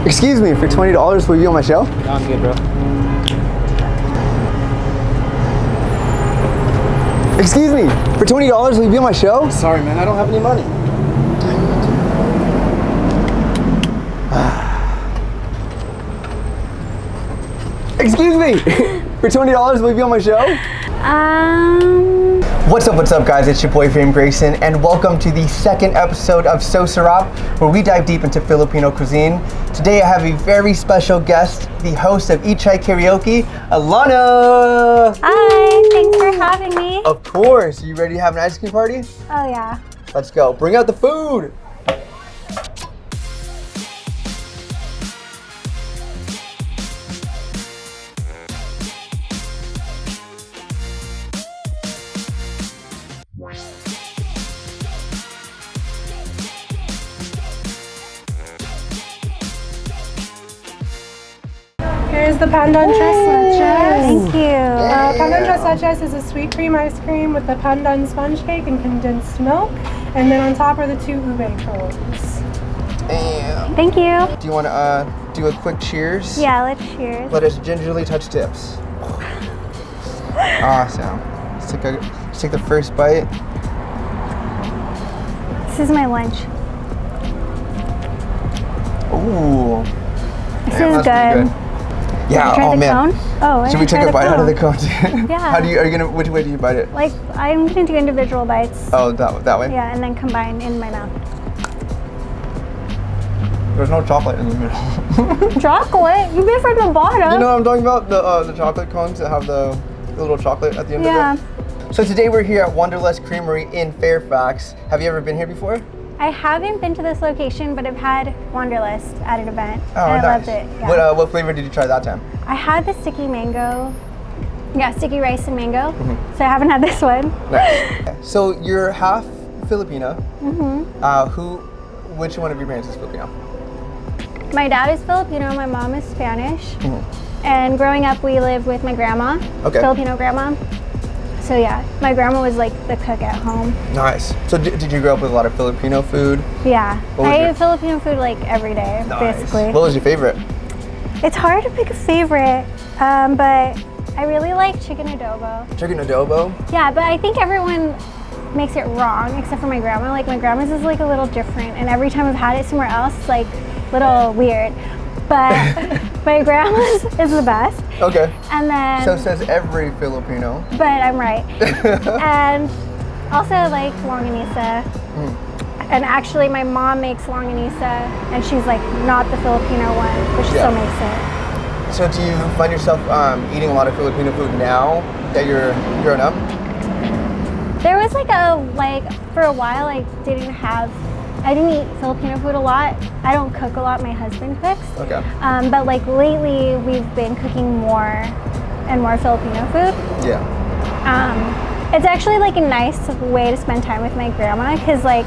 Excuse me, for $20 will you be on my show? No, I'm good, bro. Excuse me, for $20 will you be on my show? Sorry, man, I don't have any money. Excuse me, for $20 will you be on my show? What's up guys, it's your boyfriend Grayson and welcome to the second episode of So Sarap, where we dive deep into Filipino cuisine. Today I have a very special guest, the host of e-Trike Karaoke, Alanna! Hi, thanks for having me. Of course, you ready to have an ice cream party? Oh yeah. Let's go, bring out the food! Here's the Pandant Sless. Thank you. Pandant Sless is a sweet cream ice cream with the pandan sponge cake and condensed milk. And then on top are the two ube trolls. Damn. Thank you. Do you want to do a quick cheers? Yeah, let's cheers. Let us gingerly touch tips. Awesome. Let's take the first bite. This is my lunch. Ooh. This Damn, is that's pretty good. Yeah, Try oh the man. cone? Oh, I Should we didn't take try a bite the out of the cone. cone? Yeah. Are you gonna, which way do you bite it? Like, I'm gonna do individual bites. Oh, that way? Yeah, and then combine in my mouth. There's no chocolate in the middle. Chocolate? You get from the bottom. You know what I'm talking about? The chocolate cones that have the little chocolate at the end of it? So today we're here at Wanderlust Creamery in Fairfax. Have you ever been here before? I haven't been to this location, but I've had Wanderlust at an event, Oh, and I nice. loved it. Yeah. What flavor did you try that time? I had the sticky mango. Yeah, sticky rice and mango. So I haven't had this one. Nice. So you're half Filipino. Which one of your parents is Filipino? My dad is Filipino, my mom is Spanish. And growing up, we lived with my grandma, Filipino grandma. So yeah, my grandma was like the cook at home. Nice. So did you grow up with a lot of Filipino food? Yeah, I eat Filipino food like every day, basically. What was your favorite? It's hard to pick a favorite, but I really like chicken adobo. Chicken adobo? Yeah, but I think everyone makes it wrong except for my grandma. Like my grandma's is like a little different, and every time I've had it somewhere else, it's like a little weird. But my grandma's is the best. Okay. And then So says every Filipino. but I'm right. And also like longanisa. And actually my mom makes longanisa and she's like not the Filipino one, but she still makes it. So do you find yourself eating a lot of Filipino food now that you're grown up? There was for a while I didn't eat Filipino food a lot. I don't cook a lot, my husband cooks. Okay. But like lately we've been cooking more and more Filipino food. Yeah. It's actually like a nice way to spend time with my grandma because like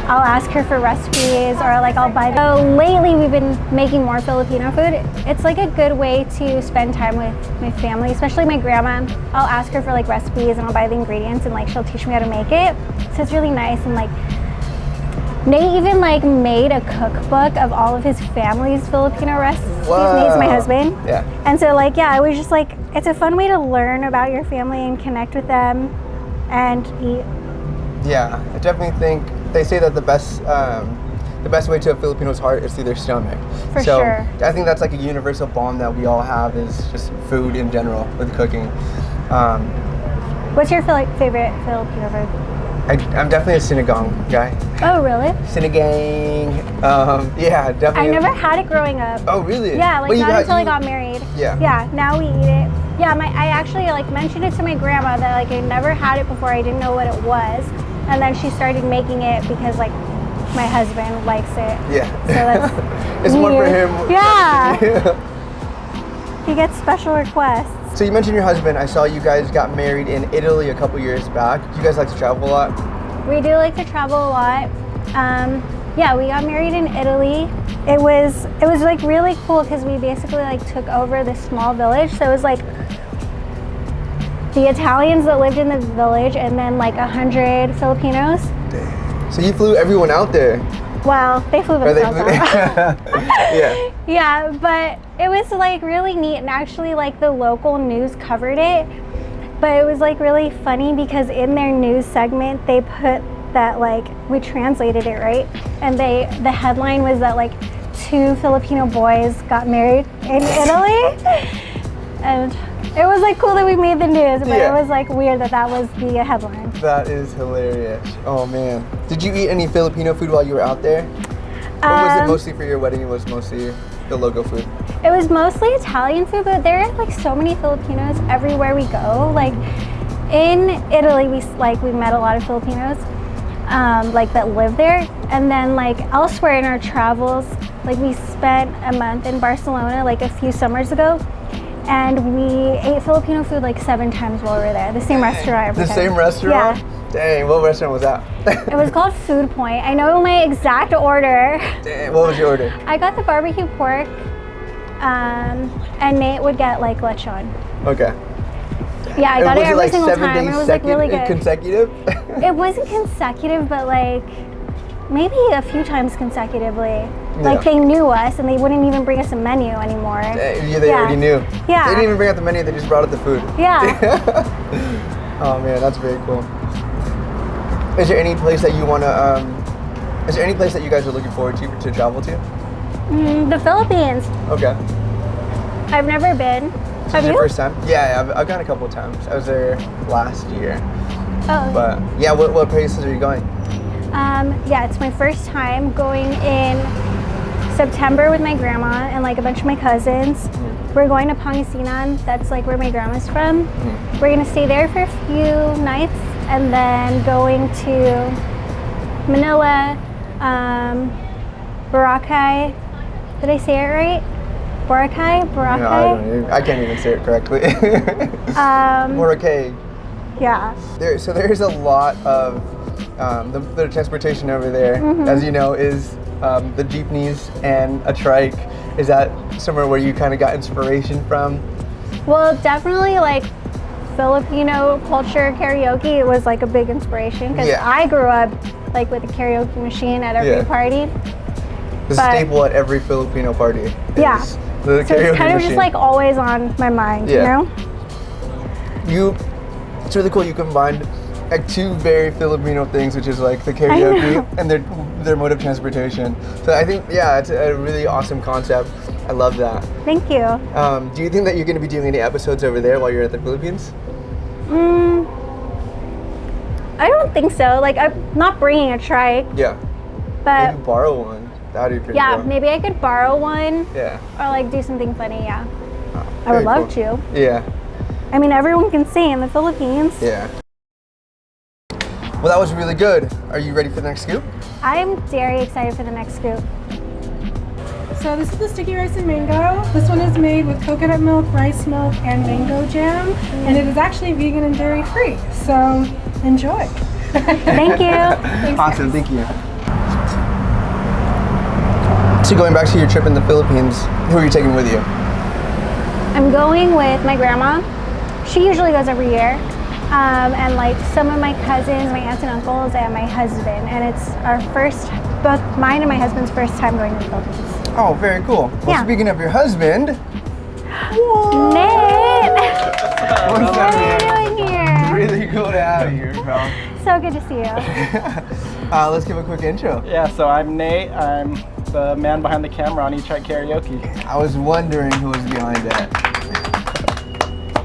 I'll ask her for recipes or like I'll buy them. So lately we've been making more Filipino food. It's like a good way to spend time with my family, especially my grandma. I'll ask her for like recipes and I'll buy the ingredients and like she'll teach me how to make it. So it's really nice. And like Nate even like made a cookbook of all of his family's Filipino recipes. Nate's my husband. Yeah. And so like, yeah, I was just like, it's a fun way to learn about your family and connect with them and eat. Yeah, I definitely think they say that the best way to a Filipino's heart is through their stomach. For sure. I think that's like a universal bond that we all have is just food in general with cooking. What's your favorite Filipino food? I'm definitely a sinigang guy. Oh, really? Sinigang. Yeah, definitely. I never had it growing up. Oh, really? Yeah, like not until I got married. Yeah. Yeah, now we eat it. Yeah, I actually like mentioned it to my grandma that like I never had it before. I didn't know what it was. And then she started making it because like my husband likes it. Yeah. So that's it's weird. more for him. Yeah. Yeah. He gets special requests. So you mentioned your husband. I saw you guys got married in Italy a couple years back. Do you guys like to travel a lot? We do like to travel a lot. Yeah, we got married in Italy. It was like really cool because we basically like took over this small village. So it was like the Italians that lived in the village and then like 100 Filipinos. So you flew everyone out there? Well, they flew themselves out. Yeah. Yeah, but it was like really neat, and actually like the local news covered it. But it was like really funny because in their news segment they put that like we translated it right, and the headline was that like 2 Filipino boys got married in Italy, and it was like cool that we made the news, but it was like weird that that was the headline. That is hilarious. Oh man. Did you eat any Filipino food while you were out there? Or was it mostly for your wedding? It was mostly the local food? It was mostly Italian food, but there are like so many Filipinos everywhere we go. Like in Italy, we met a lot of Filipinos like that live there, and then like elsewhere in our travels, like we spent a month in Barcelona like a few summers ago. And we ate Filipino food like 7 times while we were there. The same restaurant every time. The same restaurant? Yeah. Dang, what restaurant was that? It was called Food Point. I know my exact order. Dang, what was your order? I got the barbecue pork, and Nate would get like lechon. Okay. Yeah, I got it every single 7 time. days It was like really good. Consecutive? It wasn't consecutive, but like maybe a few times consecutively. Like they knew us and they wouldn't even bring us a menu anymore. They already knew. Yeah. They didn't even bring out the menu, they just brought out the food. Yeah. Oh man, that's very cool. Is there any place that you want to, is there any place that you guys are looking forward to travel to? The Philippines. Okay. I've never been. Have you? Your first time? Yeah, I've gone a couple of times. I was there last year. Oh. But yeah, what places are you going? Yeah, it's my first time going in September with my grandma and like a bunch of my cousins. We're going to Pangasinan, that's like where my grandma's from. We're gonna stay there for a few nights and then going to Manila, Boracay. Did I say it right? Boracay? No, I can't even say it correctly. Boracay. Yeah. So there's a lot of the transportation over there, as you know, is the jeepneys and a trike. Is that somewhere where you kind of got inspiration from? Well, definitely like Filipino culture karaoke was like a big inspiration because I grew up like with a karaoke machine at every party. The staple at every Filipino party is the karaoke so it's kind of machine. just like always on my mind, you know? It's really cool you combined like 2 very Filipino things, which is like the karaoke and their mode of transportation. So I think, it's a really awesome concept. I love that. Thank you. Do you think that you're going to be doing any episodes over there while you're at the Philippines? I don't think so. Like, I'm not bringing a trike. Yeah. But maybe borrow one. That would be pretty cool. Maybe I could borrow one. Yeah. Or like do something funny, I very would love cool. to. Yeah. I mean, everyone can sing in the Philippines. Yeah. Well, that was really good. Are you ready for the next scoop? I'm very excited for the next scoop. So this is the sticky rice and mango. This one is made with coconut milk, rice milk, and mango jam. And it is actually vegan and dairy free. So enjoy. Thank you. Thanks, Awesome, guys. thank you. So going back to your trip in the Philippines, who are you taking with you? I'm going with my grandma. She usually goes every year. And like some of my cousins, my aunts and uncles, and my husband. And it's our both mine and my husband's first time going to the Philippines. Oh, very cool. Well, speaking of your husband. Nate! What's up, What are you doing here? Really cool to have you, pal. So good to see you. Let's give a quick intro. Yeah, so I'm Nate. I'm the man behind the camera on eTrike Karaoke. I was wondering who was behind that.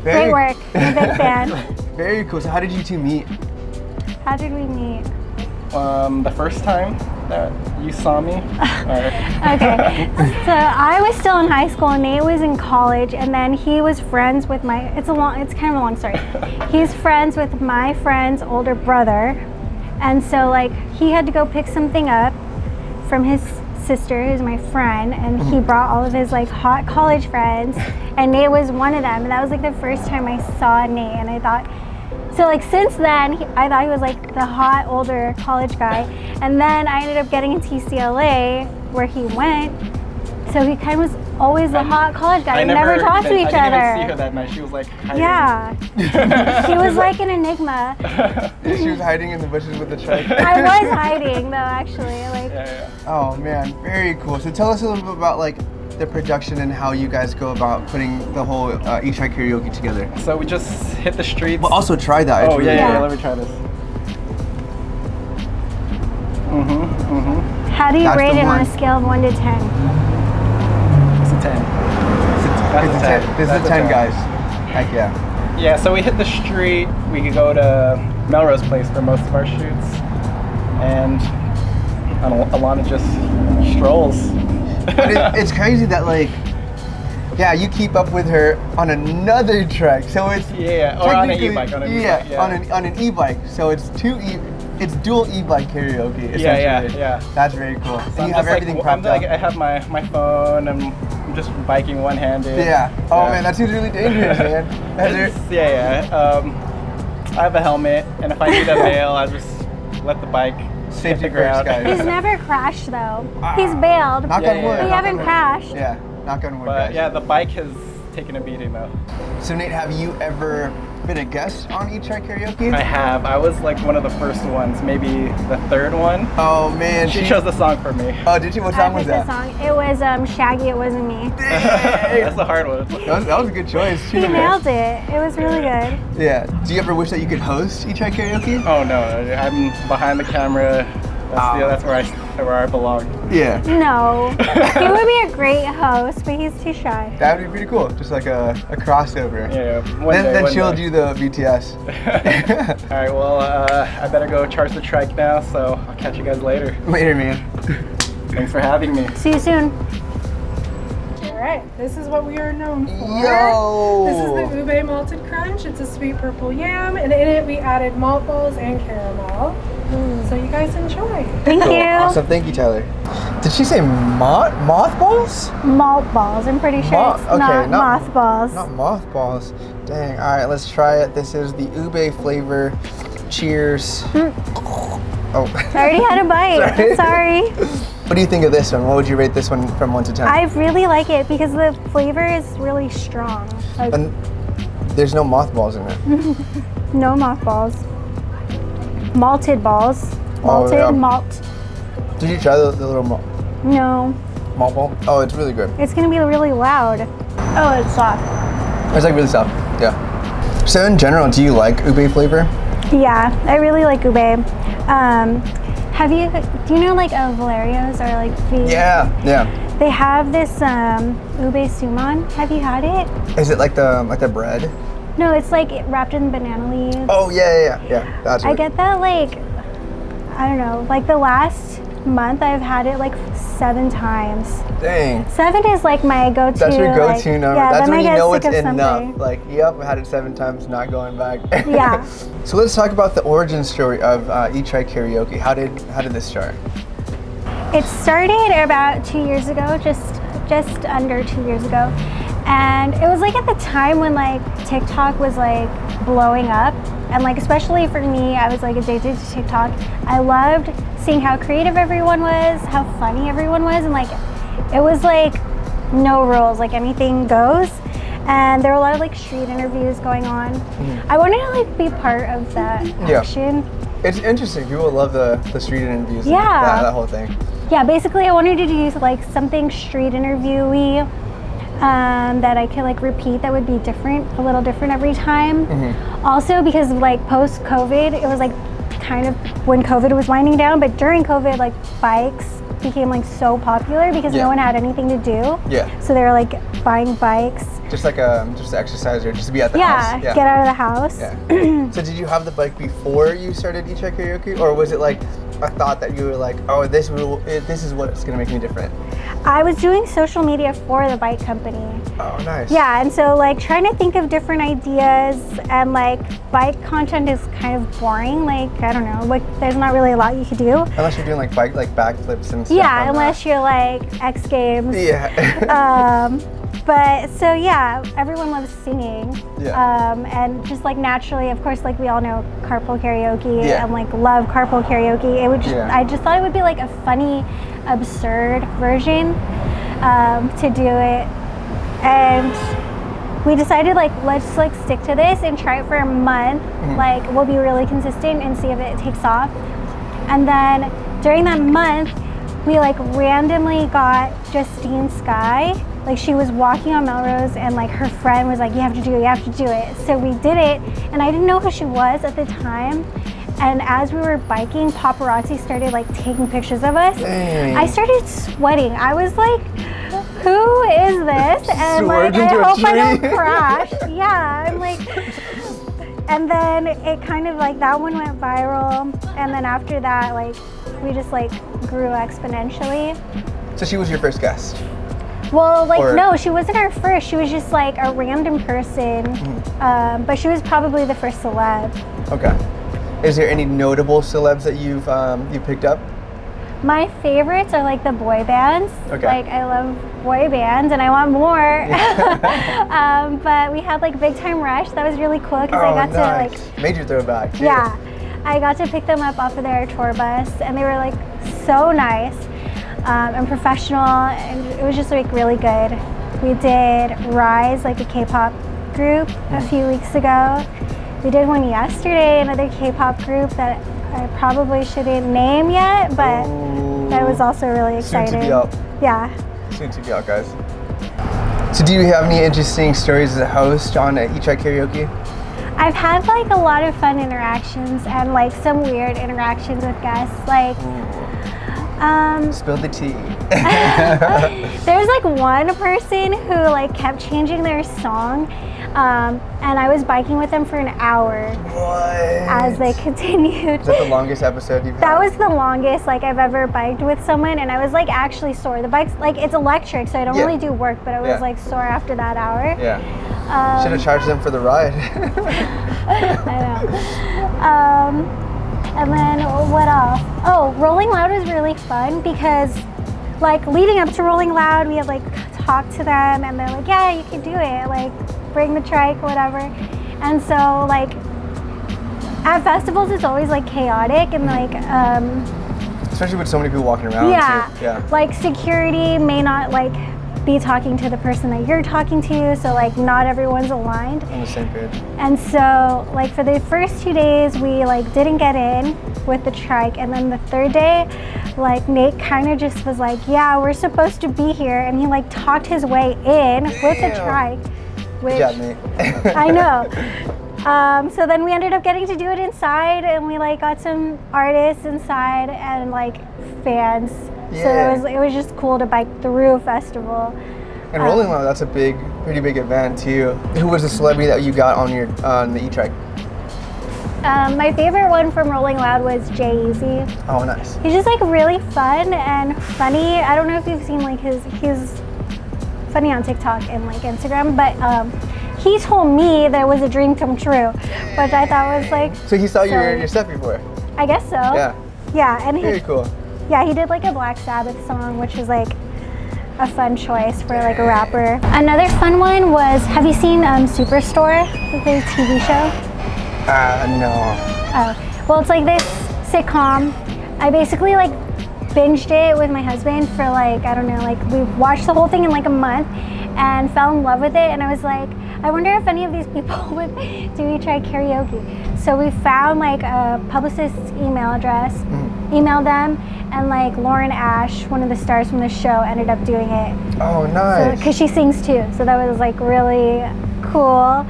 Great work. I'm a big fan. Very cool. So how did you two meet? How did we meet? The first time that you saw me. Okay. So I was still in high school and Nate was in college, and then he was friends with it's kind of a long story. He's friends with my friend's older brother. And so like he had to go pick something up from his sister, who's my friend, and he brought all of his like hot college friends, and Nate was one of them. And that was like the first time I saw Nate, and I thought, so like since then, I thought he was like the hot older college guy. And then I ended up getting into UCLA where he went, So he kind of was always the hot college guy. We never talked to each other. I didn't even see her that night. She was like hiding. Yeah. She was like an enigma. She was hiding in the bushes with the trike. I was hiding though, actually. Like. Yeah. Oh man, very cool. So tell us a little bit about like the production and how you guys go about putting the whole eTrike karaoke together. So we just hit the streets. Well, also try that. Oh yeah. Let me try this. How do you rate it on a scale of 1 to 10? It's a 10. It's a 10. This is a 10, guys. Heck yeah. Yeah, so we hit the street. We could go to Melrose Place for most of our shoots. And Alanna just strolls. But it's crazy that like, yeah, you keep up with her on another trek. So it's or on an e-bike. On an e-bike. So it's it's dual e-bike karaoke. Essentially. Yeah. That's very cool. So and you have everything propped up. I have my phone. I'm just biking one-handed. Yeah. Oh man, that seems really dangerous, man. I have a helmet, and if I need a bail, I just let the bike hit the ground. Guys. He's never crashed though. He's bailed. Knock on wood. We haven't crashed. Yeah. Knock on wood, But guys. yeah, the bike has taken a beating though. So Nate, have you ever been a guest on eTrike Karaoke? I have. I was like one of the first ones, maybe the third one. Oh man, she chose the song for me. Oh, did you? What song was that? Song. It was Shaggy, It Wasn't Me. That's a hard one. That was a good choice. He nailed it. It was really good. Yeah. Do you ever wish that you could host eTrike Karaoke? Oh no, I'm behind the camera. That's where I belong. Yeah. No. He would be a great host, but he's too shy. That would be pretty cool. Just like a crossover. Yeah. Then she'll do the BTS. All right. Well, I better go charge the trike now. So I'll catch you guys later. Later, man. Thanks for having me. See you soon. Alright, this is what we are known for. Yo! This is the ube malted crunch. It's a sweet purple yam, and in it we added malt balls and caramel. So you guys enjoy. Thank you. Awesome, thank you, Tylre. Did she say mothballs? Malt balls. I'm pretty sure it's not mothballs. Not mothballs. Dang. All right, let's try it. This is the ube flavor. Cheers. Oh. I already had a bite. Sorry. What do you think of this one? What would you rate this one from 1 to 10? I really like it because the flavor is really strong. Like, and there's no mothballs in it. No mothballs. Malted balls. Malted malt. Did you try the little malt No. ball? Oh, it's really good. It's gonna be really loud. Oh, it's soft. It's like really soft. Yeah. So in general, do you like ube flavor? Yeah, I really like ube. Do you know like Valerios or like the? Yeah. They have this ube sumon. Have you had it? Is it like the bread? No, it's like wrapped in banana leaves. Oh yeah. That's. I get that like, I don't know, like the last month I've had it like 7 times. Dang. 7 is like my go-to. That's your go-to number. Yeah, that's when you know it's enough. Something. Like, yep, I had it 7 times, not going back. Yeah. So let's talk about the origin story of eTrike Karaoke. How did this start? It started about 2 years ago, just under 2 years ago. And it was like at the time when like TikTok was like blowing up, and like especially for me, I was like addicted to TikTok. I loved seeing how creative everyone was, how funny everyone was, and like it was like no rules, like anything goes. And there were a lot of like street interviews going on. I wanted to like be part of that action. It's interesting. People love the street interviews. Yeah. That whole thing. Yeah, basically I wanted to do like something street interview-y. That I could like repeat that would be different, a little different every time. Also because like post-COVID, it was like kind of when COVID was winding down, but during COVID like bikes became like so popular because no one had anything to do. Yeah. So they were like buying bikes. Just like just to exercise or just to be at the house. Yeah, get out of the house. Yeah. So did you have the bike before you started eTrike Karaoke, or was it like a thought that you were like, oh, this is what's gonna make me different? I was doing social media for the bike company. Oh, nice. Yeah, and so like trying to think of different ideas, and like bike content is kind of boring. Like, I don't know, like there's not really a lot you could do. Unless you're doing like backflips and stuff. Yeah, unless you're like X Games. Yeah. But so yeah, everyone loves singing. Yeah. And just like naturally, of course, like we all know carpool karaoke and like love carpool karaoke. It would just, I just thought it would be like a funny, absurd version to do it, and we decided like let's like stick to this and try it for a month. Like we'll be really consistent and see if it takes off. And then during that month, we like randomly got Justine Skye. Like she was walking on Melrose and like her friend was like, you have to do it, you have to do it. So we did it, and I didn't know who she was at the time. And as we were biking, paparazzi started like taking pictures of us. Dang. I started sweating. I was like, who is this? And like, I hope I don't crash. Yeah, I'm like, and then it kind of like, that one went viral. And then after that, like, we just like grew exponentially. So she was your first guest? Well, like, no, she wasn't our first. She was just like a random person. But she was probably the first celeb. Okay. Is there any notable celebs that you've you picked up? My favorites are like the boy bands. Okay. Like I love boy bands and I want more. But we had like Big Time Rush. That was really cool because I got to like major throwback. Too. Yeah, I got to pick them up off of their tour bus, and they were like so nice and professional, and it was just like really good. We did Rise, like a K-pop group, a few weeks ago. We did one yesterday, another K-pop group that I probably shouldn't name yet, but that was also really exciting. Soon to be out. Yeah. Soon to be out, guys. So do you have any interesting stories as a host on eTrike Karaoke? I've had like a lot of fun interactions and like some weird interactions with guests. Like, spill the tea. There's like one person who like kept changing their song. And I was biking with them for an hour. What? As they continued. Is that the longest episode you've had? That was the longest like I've ever biked with someone, and I was like actually sore. The bike's like, it's electric, so I don't really do work, but I was like sore after that hour. Yeah. Should have charged them for the ride. I know. And then what else? Oh, Rolling Loud was really fun because like leading up to Rolling Loud, we had like talked to them, and they're like, yeah, you can do it. Like, bring the trike, whatever. And so like at festivals it's always like chaotic and like especially with so many people walking around too. Yeah, like security may not like be talking to the person that you're talking to, so like not everyone's aligned on the same page. And so like for the first 2 days we like didn't get in with the trike, and then the third day like Nate kind of just was like, yeah, we're supposed to be here, and he like talked his way in with the trike. Which, good job, Nate. I know. So then we ended up getting to do it inside, and we like got some artists inside and like fans. Yeah. So it was just cool to bike through a festival. And Rolling Loud, that's a pretty big event too. Who was the celebrity that you got on the eTrike? My favorite one from Rolling Loud was Jay-Z. Oh, nice. He's just like really fun and funny. I don't know if you've seen like he's funny on TikTok and like Instagram, but he told me that it was a dream come true, which I thought was like. So he saw your stuff before? I guess so. Yeah. Yeah, and very cool. Yeah, he did like a Black Sabbath song, which is like a fun choice for like a rapper. Another fun one was, have you seen Superstore, the TV show? No. Oh, well, it's like this sitcom. I basically like binged it with my husband for like, I don't know, like we watched the whole thing in like a month and fell in love with it, and I was like, I wonder if any of these people would do eTrike Karaoke. So we found like a publicist's email address, emailed them, and like Lauren Ash, one of the stars from the show, ended up doing it. Oh, nice. Because she sings too, so that was like really cool.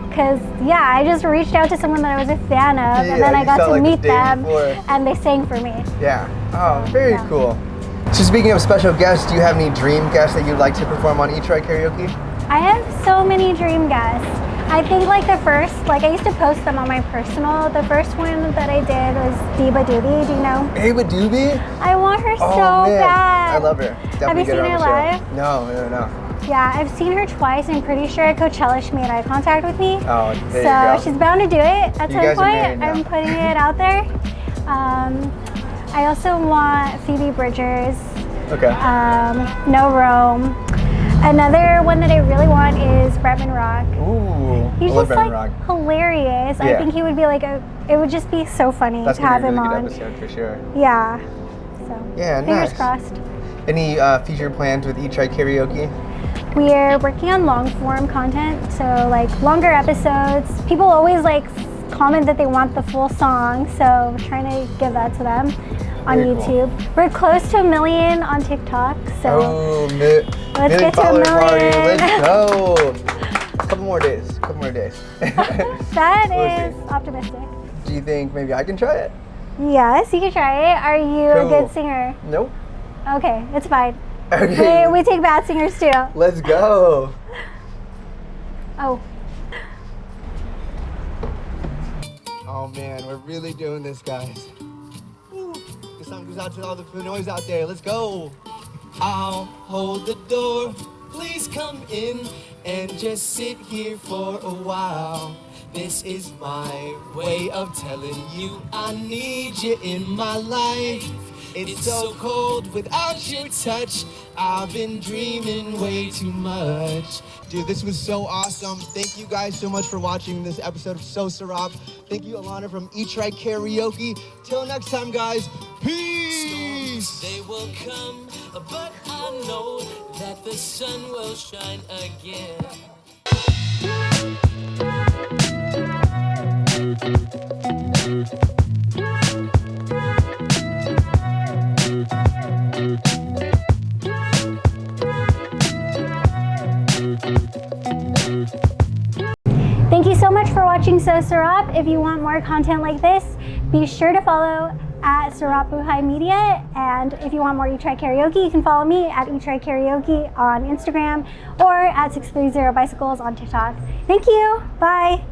Because yeah, I just reached out to someone that I was a fan of, and then I got to meet them, and they sang for me. Yeah. Oh, very cool. So speaking of special guests, do you have any dream guests that you'd like to perform on eTrike Karaoke? I have so many dream guests. I think like the first, like I used to post them on my personal. The first one that I did was Diva Doobie. Do you know? Ava Doobie? I want her so man. bad. I love her. Definitely have you seen her live? No. Yeah, I've seen her twice. I'm pretty sure at Coachella she made eye contact with me. Oh, there you go. So she's bound to do it at some point. I'm putting it out there. I also want Phoebe Bridgers. Okay. No Rome. Another one that I really want is Bretman Rock. Ooh, he's just like Rock. Hilarious. Yeah. I think he would be like it would just be so funny to have him on. That's gonna be a really good episode for sure. Yeah. So yeah, fingers crossed. Any future plans with eTrike Karaoke? We're working on long form content, so like longer episodes. People always like comment that they want the full song, so we're trying to give that to them on Very YouTube. Cool. We're close to 1 million on TikTok, so let's get to 1 million. Let's go. Couple more days. That is optimistic. Do you think maybe I can try it? Yes, you can try it. Are you a good singer? Nope. Okay, it's fine. Okay. We take bad singers too. Let's go. Oh. Oh man, we're really doing this, guys. Woo. This song goes out to all the Pinoys out there. Let's go. I'll hold the door. Please come in and just sit here for a while. This is my way of telling you I need you in my life. It's so cold without your touch. I've been dreaming way too much. Dude, this was so awesome. Thank you guys so much for watching this episode of So Sarap. Thank you, Alanna from eTrike Karaoke. Till next time, guys. Peace! Storms, they will come, but I know that the sun will shine again. Thank you so much for watching So Sarap. If you want more content like this, be sure to follow at Sarap Buhay Media. And if you want more eTrike Karaoke, you can follow me at eTrike Karaoke on Instagram or at 630 Bicycles on TikTok. Thank you. Bye.